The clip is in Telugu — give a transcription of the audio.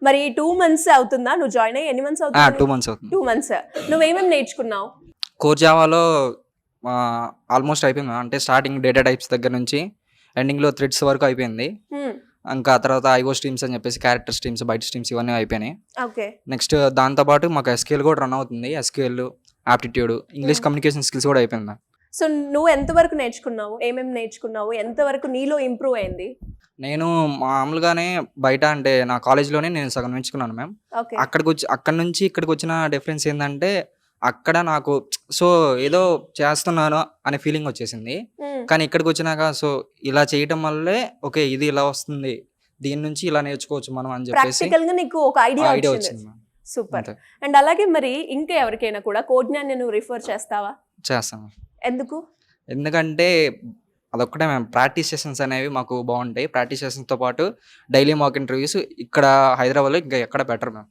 మరి 2 మంత్స్ అవుతుందా నువ్వు జాయిన్ అయ్యి? ఎన్ని మంత్స్ 2 అవుతుంది? మంత్స్ అవుతుంది. 2 మంత్స్. నువ్వేమేమి నేర్చుకున్నావు? కోర్ జావాలో ఆల్మోస్ట్ అయిపోయింది మ్యామ్. అంటే స్టార్టింగ్ డేటా టైప్స్ దగ్గర నుంచి ఎండింగ్లో థ్రెడ్స్ వరకు అయిపోయింది. ఇంకా తర్వాత ఐఓ స్ట్రీమ్స్ అని చెప్పేసి క్యారెక్టర్ స్ట్రీమ్స్, బైట్ స్ట్రీమ్స్ ఇవన్నీ అయిపోయినాయి. ఓకే. నెక్స్ట్ దాంతోపాటు మాకు ఎస్క్యూఎల్ కూడా రన్ అవుతుంది. SQL, aptitude, English communication skills కూడా అయిపోయింది మ్యామ్. సో నువ్వు ఎంతవరకు నేర్చుకున్నావు? ఏమేమి నేర్చుకున్నావు? ఎంతవరకు నీలో ఇంప్రూవ్ అయింది? నేను మామూలుగానే బయట అంటే నా కాలేజ్లోనే నేను సగం నేర్చుకున్నాను మ్యామ్. ఓకే. అక్కడ నుంచి ఇక్కడికి వచ్చిన డిఫరెన్స్ ఏంటంటే అక్కడ నాకు సో ఏదో చేస్తున్నాను అనే ఫీలింగ్ వచ్చేసింది. కానీ ఇక్కడికి వచ్చినాక సో ఇలా చేయటం వల్లే ఓకే ఇది ఇలా వస్తుంది, దీని నుంచి ఇలా నేర్చుకోవచ్చు మనం అని చెప్పేసి ప్రాక్టికల్ గా నీకు ఒక ఐడియా ఐడియా వచ్చింది. వచ్చింది మ్యామ్. సూపర్. అంతే. అండ్ అలాగే మరి ఇంకా ఎవరికైనా కూడా కోడ్ జ్ఞాన్ని నువ్వు రిఫర్ చేస్తావా? చేస్తాను. ఎందుకు? ఎందుకంటే అదొక్కటే మ్యామ్. ప్రాక్టీస్ సెషన్స్ అనేవి మాకు బాగుంటాయి. ప్రాక్టీస్ సెషన్స్తో పాటు డైలీ మాక్ ఇంటర్వ్యూస్ ఇక్కడ హైదరాబాద్లో ఇంకా ఎక్కడ బెటర్ మ్యామ్.